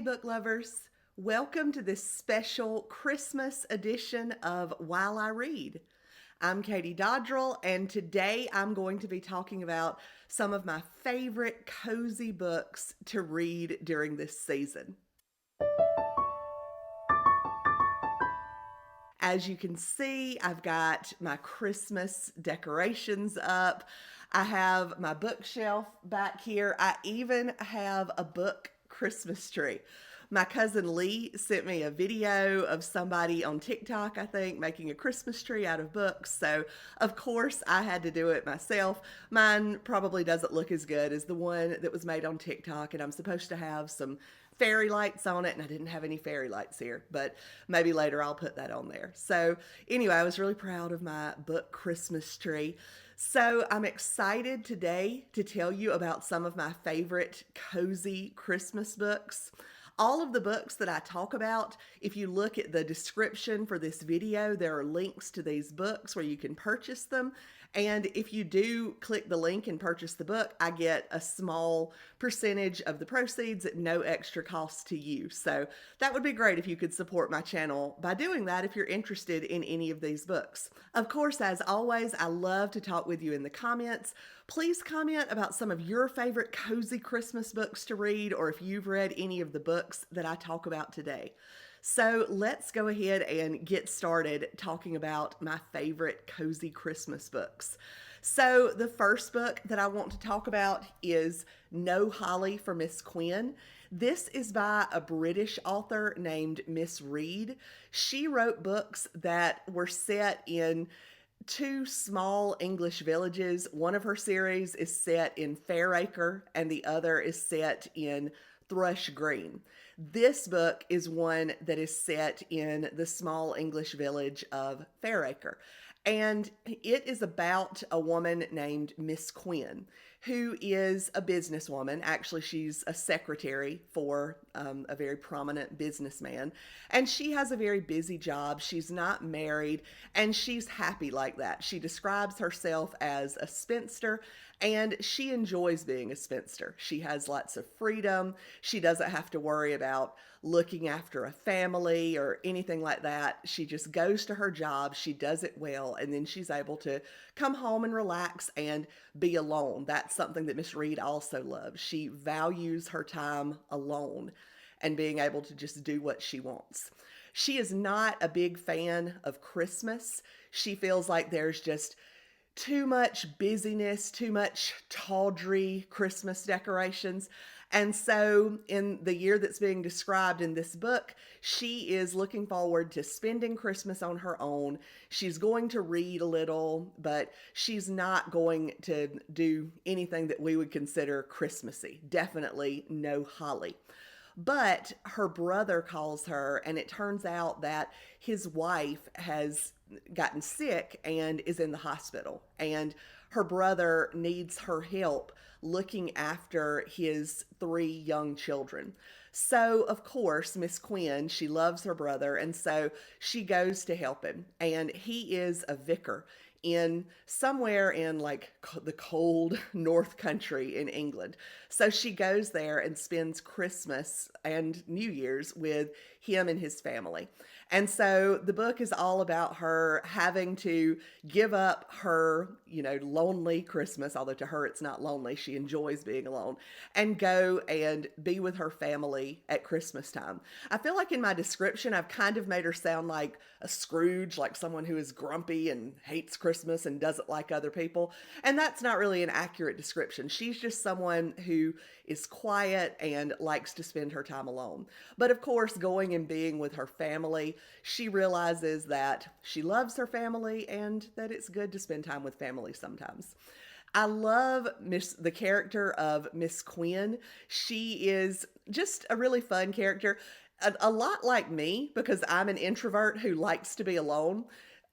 book lovers. Welcome to this special Christmas edition of While I Read. I'm Katie Dodrell, and today I'm going to be talking about some of my favorite cozy books to read during this season. As you can see, I've got my Christmas decorations up. I have my bookshelf back here. I even have a book Christmas tree. My cousin Lee sent me a video of somebody on TikTok, I think, making a Christmas tree out of books. So, of course, I had to do it myself. Mine probably doesn't look as good as the one that was made on TikTok, and I'm supposed to have some fairy lights on it, and I didn't have any fairy lights here, but maybe later I'll put that on there. So, anyway, I was really proud of my book Christmas tree. So, I'm excited today to tell you about some of my favorite cozy Christmas books. All of the books that I talk about, if you look at the description for this video, there are links to these books where you can purchase them. And if you do click the link and purchase the book, I get a small percentage of the proceeds at no extra cost to you. So that would be great if you could support my channel by doing that if you're interested in any of these books. Of course, as always, I love to talk with you in the comments. Please comment about some of your favorite cozy Christmas books to read, or if you've read any of the books that I talk about today. So let's go ahead and get started talking about my favorite cozy Christmas books. So the first book that I want to talk about is No Holly for Miss Quinn. This is by a British author named Miss Reed. She wrote books that were set in two small English villages. One of her series is set in Fairacre and the other is set in Thrush Green. This book is one that is set in the small English village of Fairacre. And it is about a woman named Miss Quinn, who is a businesswoman. Actually, she's a secretary for a very prominent businessman. And she has a very busy job. She's not married, and she's happy like that. She describes herself as a spinster, and she enjoys being a spinster. She has lots of freedom. She doesn't have to worry about looking after a family or anything like that. She just goes to her job, she does it well, and then she's able to come home and relax and be alone. That's something that Miss Reed also loves. She values her time alone and being able to just do what she wants. She is not a big fan of Christmas. She feels like there's just too much busyness, too much tawdry Christmas decorations. And so in the year that's being described in this book, she is looking forward to spending Christmas on her own. She's going to read a little, but she's not going to do anything that we would consider Christmassy. Definitely no holly. But her brother calls her, and it turns out that his wife has gotten sick and is in the hospital. And her brother needs her help looking after his 3 young children. So, of course, Miss Quinn, she loves her brother, and so she goes to help him. And he is a vicar in somewhere in like the cold North Country in England. So she goes there and spends Christmas and New Year's with him and his family. And so the book is all about her having to give up her, lonely Christmas, although to her it's not lonely. She enjoys being alone, and go and be with her family at Christmas time. I feel like in my description, I've kind of made her sound like a Scrooge, like someone who is grumpy and hates Christmas and doesn't like other people. And that's not really an accurate description. She's just someone who is quiet and likes to spend her time alone. But of course, going and being with her family, she realizes that she loves her family and that it's good to spend time with family sometimes. I love the character of Miss Quinn. She is just a really fun character. A lot like me, because I'm an introvert who likes to be alone.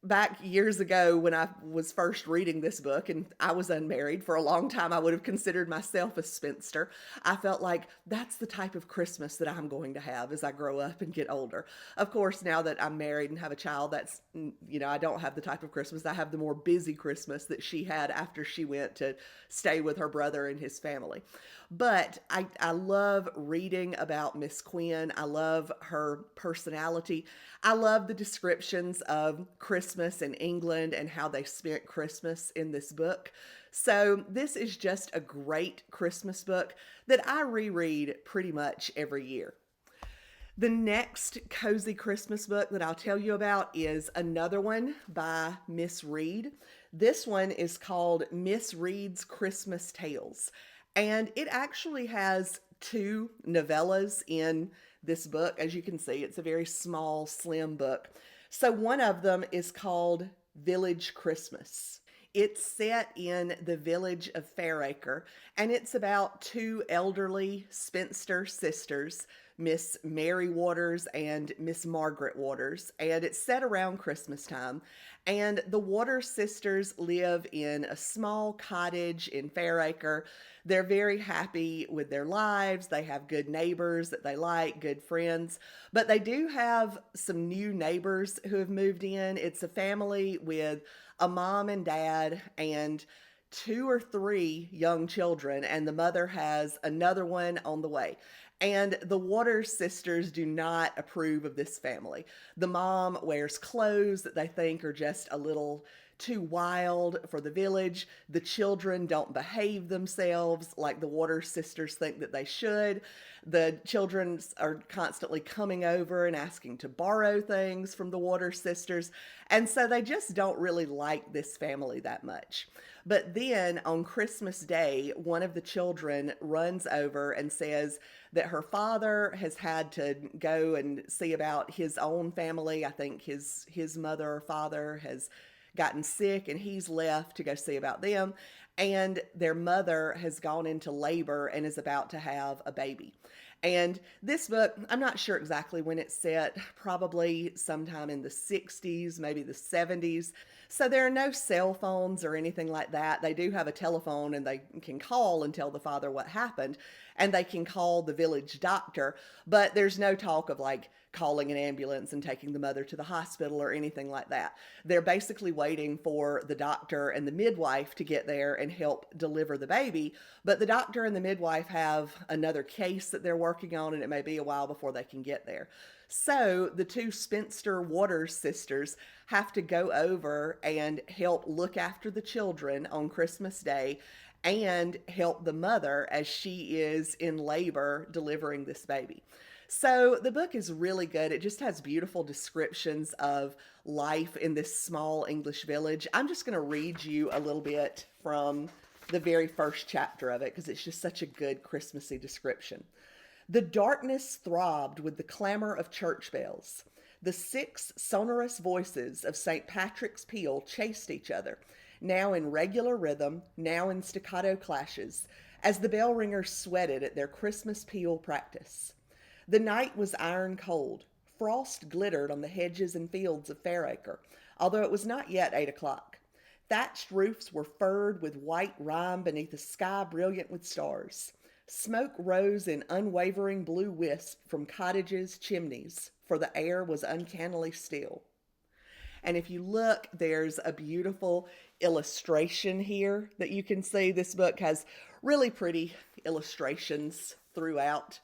back years ago when I was first reading this book and I was unmarried for a long time, I would have considered myself a spinster. I felt like that's the type of Christmas that I'm going to have as I grow up and get older. Of course, now that I'm married and have a child, I don't have the type of Christmas. I have the more busy Christmas that she had after she went to stay with her brother and his family. But I love reading about Miss Quinn. I love her personality. I love the descriptions of Christmas in England and how they spent Christmas in this book. So, this is just a great Christmas book that I reread pretty much every year. The next cozy Christmas book that I'll tell you about is another one by Miss Read. This one is called Miss Read's Christmas Tales, and it actually has two novellas in this book. As you can see, it's a very small, slim book. So one of them is called Village Christmas. It's set in the village of Fairacre, and it's about two elderly spinster sisters, Miss Mary Waters and Miss Margaret Waters, and it's set around Christmas time. And the Waters sisters live in a small cottage in Fairacre. They're very happy with their lives. They have good neighbors that they like, good friends, but they do have some new neighbors who have moved in. It's a family with a mom and dad and two or three young children, and the mother has another one on the way. And the Waters sisters do not approve of this family. The mom wears clothes that they think are just a little too wild for the village. The children don't behave themselves like the Waters sisters think that they should. The children are constantly coming over and asking to borrow things from the Waters sisters. And so they just don't really like this family that much. But then on Christmas Day, one of the children runs over and says that her father has had to go and see about his own family. I think his mother or father has gotten sick and he's left to go see about them. And their mother has gone into labor and is about to have a baby. And this book, I'm not sure exactly when it's set, probably sometime in the 60s, maybe the 70s. So there are no cell phones or anything like that. They do have a telephone and they can call and tell the father what happened. And they can call the village doctor, but there's no talk of like calling an ambulance and taking the mother to the hospital or anything like that. They're basically waiting for the doctor and the midwife to get there and help deliver the baby. But the doctor and the midwife have another case that they're working on, and it may be a while before they can get there. So the two spinster Waters sisters have to go over and help look after the children on Christmas Day and help the mother as she is in labor delivering this baby. So the book is really good. It just has beautiful descriptions of life in this small English village. I'm just going to read you a little bit from the very first chapter of it because it's just such a good Christmassy description. The darkness throbbed with the clamor of church bells. The six sonorous voices of St. Patrick's peal chased each other, now in regular rhythm, now in staccato clashes, as the bell ringers sweated at their Christmas peal practice. The night was iron cold. Frost glittered on the hedges and fields of Fairacre, although it was not yet 8 o'clock. Thatched roofs were furred with white rime beneath a sky brilliant with stars. Smoke rose in unwavering blue wisp from cottages' chimneys, for the air was uncannily still. And if you look, there's a beautiful illustration here that you can see. This book has really pretty illustrations throughout.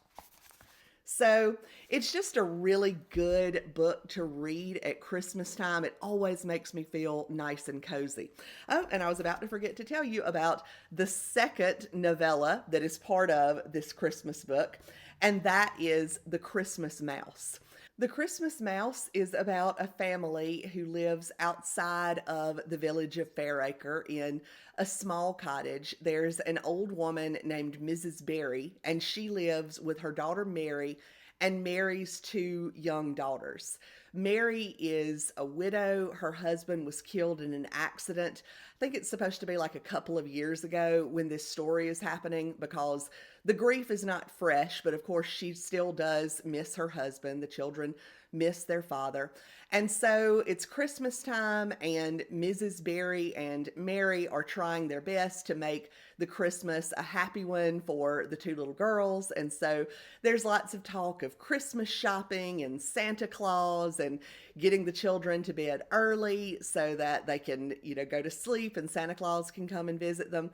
So it's just a really good book to read at Christmas time. It always makes me feel nice and cozy. Oh, and I was about to forget to tell you about the second novella that is part of this Christmas book, and that is The Christmas Mouse. The Christmas Mouse is about a family who lives outside of the village of Fairacre in a small cottage. There's an old woman named Mrs. Berry, and she lives with her daughter Mary and Mary's two young daughters. Mary is a widow. Her husband was killed in an accident. I think it's supposed to be like a couple of years ago when this story is happening because the grief is not fresh, but of course she still does miss her husband. The children miss their father. And so it's Christmas time, and Mrs. Barry and Mary are trying their best to make the Christmas a happy one for the two little girls. And so there's lots of talk of Christmas shopping and Santa Claus and getting the children to bed early so that they can, go to sleep and Santa Claus can come and visit them.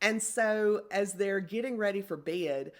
And so as they're getting ready for bed,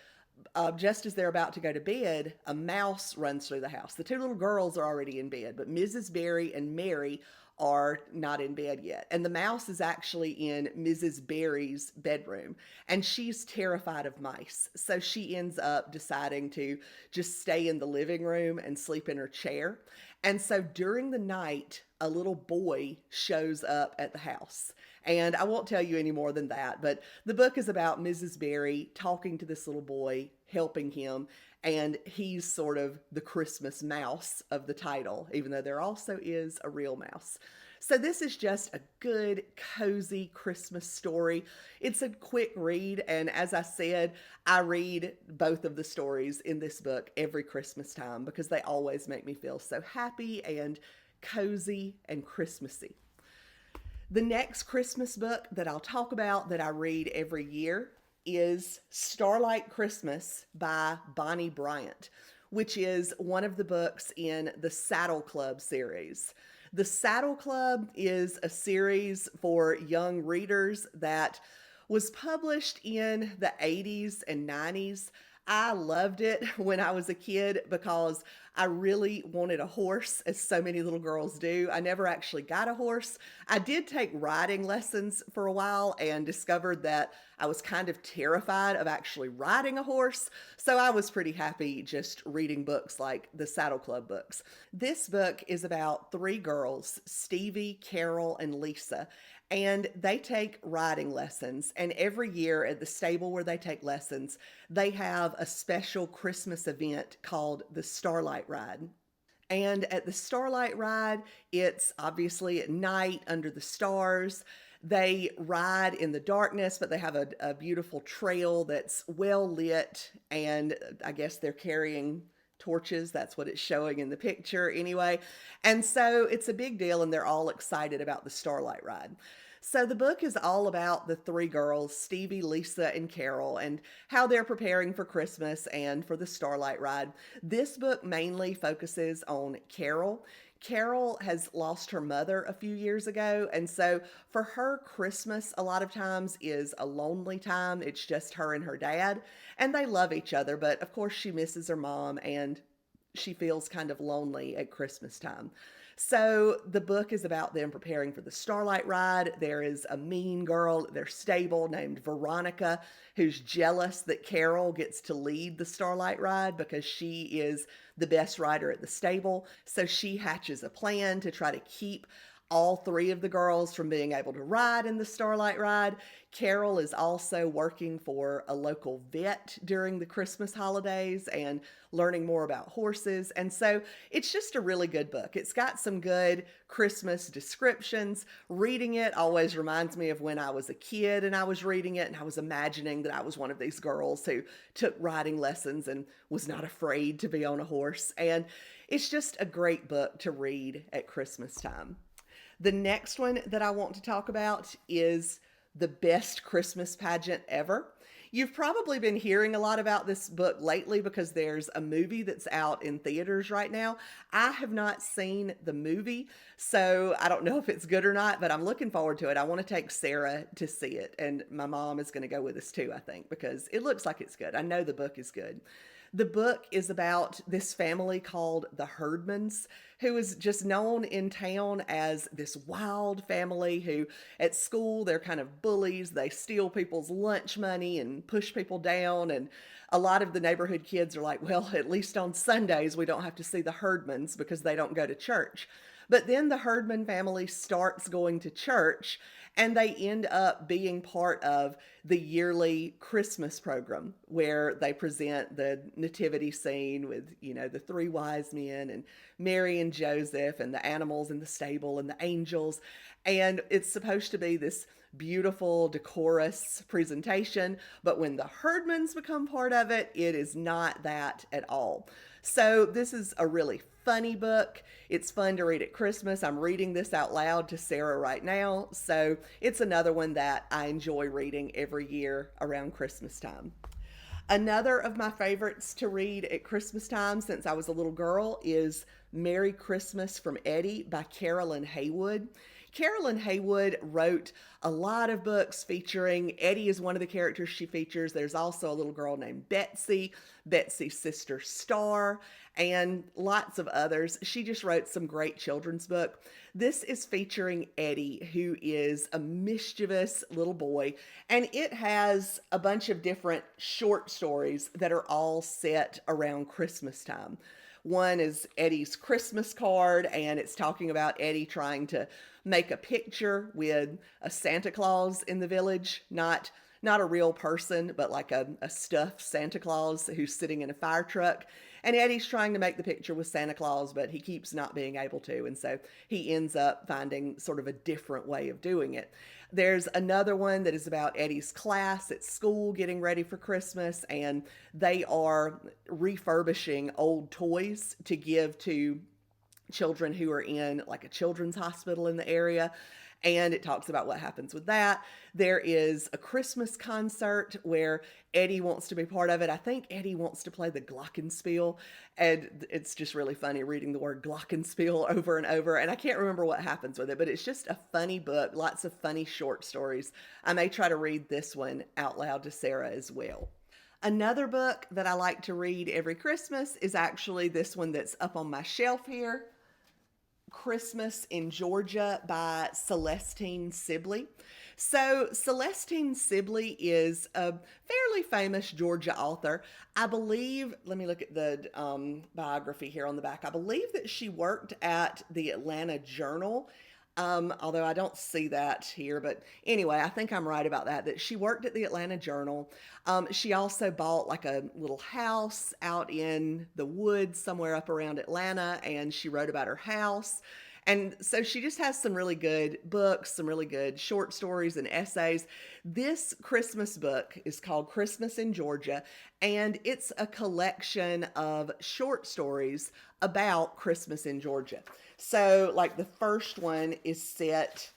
just as they're about to go to bed, a mouse runs through the house. The two little girls are already in bed, but Mrs. Barry and Mary are not in bed yet. And the mouse is actually in Mrs. Barry's bedroom, and she's terrified of mice. So she ends up deciding to just stay in the living room and sleep in her chair. And so during the night, a little boy shows up at the house. And I won't tell you any more than that, but the book is about Mrs. Barry talking to this little boy, helping him, and he's sort of the Christmas mouse of the title, even though there also is a real mouse. So this is just a good, cozy Christmas story. It's a quick read, and as I said, I read both of the stories in this book every Christmas time because they always make me feel so happy and cozy and Christmassy. The next Christmas book that I'll talk about that I read every year is Starlight Christmas by Bonnie Bryant, which is one of the books in the Saddle Club series. The Saddle Club is a series for young readers that was published in the 80s and 90s. I loved it when I was a kid because I really wanted a horse, as so many little girls do. I never actually got a horse. I did take riding lessons for a while and discovered that I was kind of terrified of actually riding a horse. So I was pretty happy just reading books like the Saddle Club books. This book is about three girls, Stevie, Carol, and Lisa. And they take riding lessons. And every year at the stable where they take lessons, they have a special Christmas event called the Starlight Ride. And at the Starlight Ride, it's obviously at night under the stars. They ride in the darkness, but they have a beautiful trail that's well lit. And I guess they're carrying torches. That's what it's showing in the picture anyway. And so it's a big deal, and they're all excited about the Starlight Ride. So the book is all about the three girls, Stevie, Lisa, and Carol, and how they're preparing for Christmas and for the Starlight Ride. This book mainly focuses on Carol. Carol has lost her mother a few years ago, and so for her, Christmas a lot of times is a lonely time. It's just her and her dad, and they love each other, but of course she misses her mom, and she feels kind of lonely at Christmas time. So the book is about them preparing for the Starlight Ride. There is a mean girl at their stable named Veronica who's jealous that Carol gets to lead the Starlight Ride because she is the best rider at the stable. So she hatches a plan to try to keep all three of the girls from being able to ride in the Starlight Ride. Carol is also working for a local vet during the Christmas holidays and learning more about horses. And so it's just a really good book. It's got some good Christmas descriptions. Reading it always reminds me of when I was a kid and I was reading it and I was imagining that I was one of these girls who took riding lessons and was not afraid to be on a horse. And it's just a great book to read at Christmas time. The next one that I want to talk about is the best Christmas pageant ever. You've probably been hearing a lot about this book lately because there's a movie that's out in theaters right now. I have not seen the movie, so I don't know if it's good or not, but I'm looking forward to it. I want to take Sarah to see it, and my mom is going to go with us too, I think, because it looks like it's good. I know the book is good. The book is about this family called the Herdmans, who is just known in town as this wild family who at school, they're kind of bullies. They steal people's lunch money and push people down. And a lot of the neighborhood kids are like, well, at least on Sundays, we don't have to see the Herdmans because they don't go to church. But then the Herdman family starts going to church, and they end up being part of the yearly Christmas program where they present the nativity scene with, the three wise men and Mary and Joseph and the animals in the stable and the angels. And it's supposed to be this beautiful, decorous presentation, but when the herdmans become part of it, it is not that at all. So this is a really funny book. It's fun to read at Christmas. I'm reading this out loud to Sarah right now. So it's another one that I enjoy reading every year around Christmas time. Another of my favorites to read at Christmas time since I was a little girl is Merry Christmas from Eddie by Carolyn Haywood. Carolyn Haywood wrote a lot of books featuring Eddie is one of the characters she features. There's also a little girl named Betsy, Betsy's sister Star, and lots of others. She just wrote some great children's book. This is featuring Eddie, who is a mischievous little boy, and it has a bunch of different short stories that are all set around Christmas time. One is Eddie's Christmas card, and it's talking about Eddie trying to make a picture with a Santa Claus in the village, not a real person, but like a stuffed Santa Claus who's sitting in a fire truck. And Eddie's trying to make the picture with Santa Claus, but he keeps not being able to. And so he ends up finding sort of a different way of doing it. There's another one that is about Eddie's class at school getting ready for Christmas, and they are refurbishing old toys to give to children who are in like a children's hospital in the area. And it talks about what happens with that. There is a Christmas concert where Eddie wants to be part of it. I think Eddie wants to play the glockenspiel. And it's just really funny reading the word glockenspiel over and over. And I can't remember what happens with it, but it's just a funny book. Lots of funny short stories. I may try to read this one out loud to Sarah as well. Another book that I like to read every Christmas is actually this one that's up on my shelf here. Christmas in Georgia by Celestine Sibley. So Celestine Sibley is a fairly famous Georgia author. I believe, let me look at the biography here on the back. I believe that she worked at the Atlanta Journal. Although I don't see that here, but anyway, I think I'm right about that she worked at the Atlanta Journal. She also bought like a little house out in the woods somewhere up around Atlanta, and she wrote about her house. And so she just has some really good books, some really good short stories and essays. This Christmas book is called Christmas in Georgia, and it's a collection of short stories about Christmas in Georgia. So like the first one is set,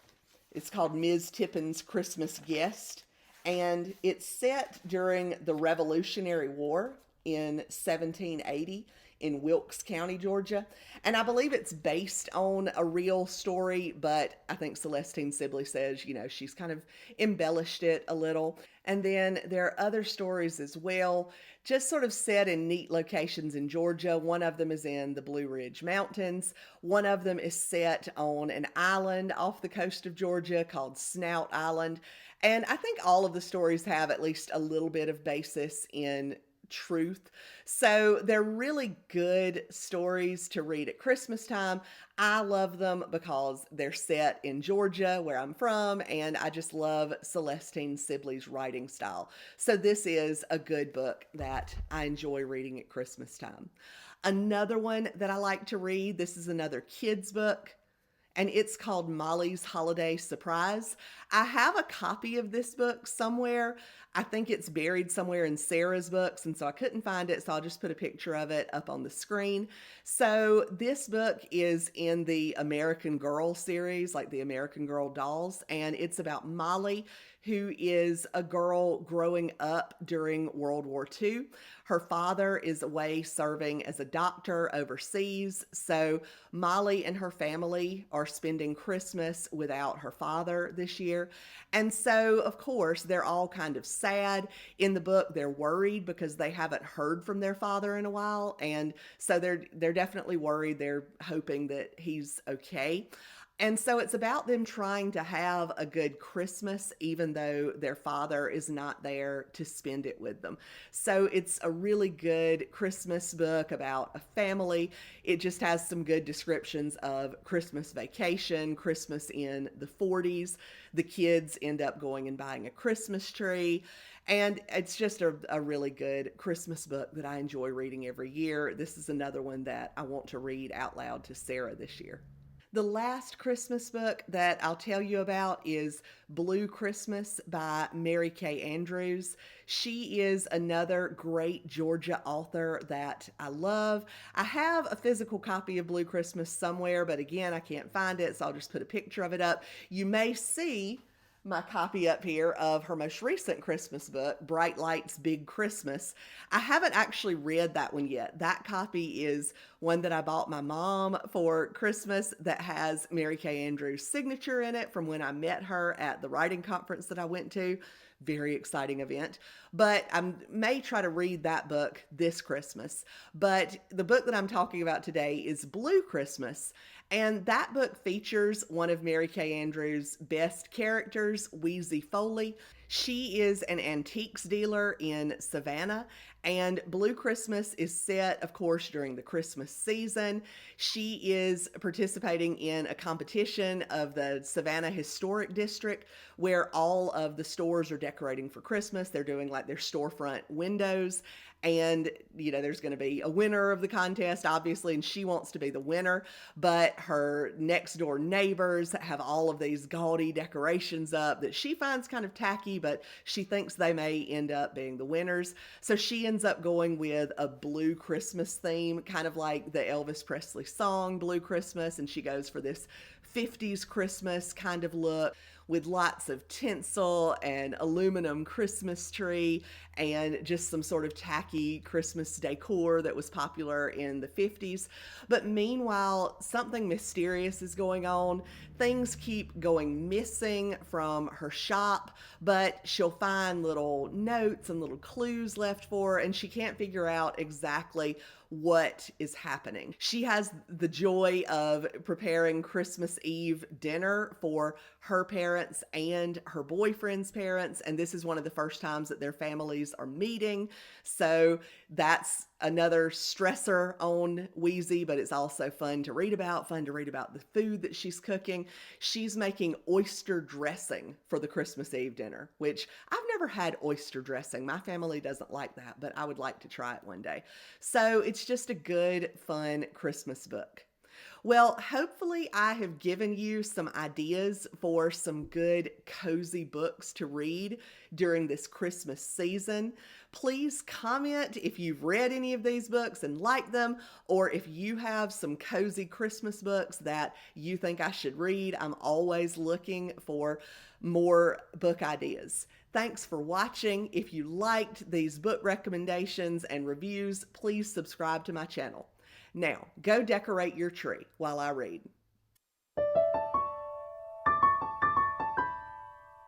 it's called Ms. Tippin's Christmas Guest, and it's set during the Revolutionary War in 1780 in Wilkes County, Georgia. And I believe it's based on a real story, but I think Celestine Sibley says, she's kind of embellished it a little. And then there are other stories as well, just sort of set in neat locations in Georgia. One of them is in the Blue Ridge Mountains. One of them is set on an island off the coast of Georgia called Snout Island. And I think all of the stories have at least a little bit of basis in truth. So they're really good stories to read at Christmas time. I love them because they're set in Georgia, where I'm from, and I just love Celestine Sibley's writing style. So this is a good book that I enjoy reading at Christmas time. Another one that I like to read, this is another kids book, and it's called Molly's Holiday Surprise. I have a copy of this book somewhere. I think it's buried somewhere in Sarah's books, and so I couldn't find it, so I'll just put a picture of it up on the screen. So this book is in the American Girl series, like the American Girl dolls, and it's about Molly, who is a girl growing up during World War II. Her father is away serving as a doctor overseas, so Molly and her family are spending Christmas without her father this year. And so, of course, they're all kind of sad. In the book, they're worried because they haven't heard from their father in a while, and so they're definitely worried. They're hoping that he's okay. And so it's about them trying to have a good Christmas, even though their father is not there to spend it with them. So it's a really good Christmas book about a family. It just has some good descriptions of Christmas vacation, Christmas in the 40s. The kids end up going and buying a Christmas tree. And it's just a really good Christmas book that I enjoy reading every year. This is another one that I want to read out loud to Sarah this year. The last Christmas book that I'll tell you about is Blue Christmas by Mary Kay Andrews. She is another great Georgia author that I love. I have a physical copy of Blue Christmas somewhere, but again, I can't find it, so I'll just put a picture of it up. You may see my copy up here of her most recent Christmas book, Bright Lights Big Christmas. I haven't actually read that one yet. That copy is one that I bought my mom for Christmas that has Mary Kay Andrews' signature in it from when I met her at the writing conference that I went to. Very exciting event. But I may try to read that book this Christmas. But the book that I'm talking about today is Blue Christmas. And that book features one of Mary Kay Andrews' best characters, Wheezy Foley. She is an antiques dealer in Savannah, and Blue Christmas is set, of course, during the Christmas season. She is participating in a competition of the Savannah Historic District where all of the stores are decorating for Christmas. They're doing like their storefront windows. And, there's going to be a winner of the contest, obviously, and she wants to be the winner. But her next door neighbors have all of these gaudy decorations up that she finds kind of tacky, but she thinks they may end up being the winners. So she ends up going with a Blue Christmas theme, kind of like the Elvis Presley song, Blue Christmas. And she goes for this 50s Christmas kind of look with lots of tinsel and aluminum Christmas tree and just some sort of tacky Christmas decor that was popular in the 50s. But meanwhile, something mysterious is going on. Things keep going missing from her shop, but she'll find little notes and little clues left for her, and she can't figure out exactly what is happening. She has the joy of preparing Christmas Eve dinner for her parents and her boyfriend's parents, and this is one of the first times that their families are meeting. So that's another stressor on Wheezy, but it's also fun to read about the food that she's cooking. She's making oyster dressing for the Christmas Eve dinner, which I've never had oyster dressing. My family doesn't like that, but I would like to try it one day. So it's just a good, fun Christmas book. Well, hopefully I have given you some ideas for some good, cozy books to read during this Christmas season. Please comment if you've read any of these books and like them, or if you have some cozy Christmas books that you think I should read. I'm always looking for more book ideas. Thanks for watching. If you liked these book recommendations and reviews, please subscribe to my channel. Now, go decorate your tree while I read.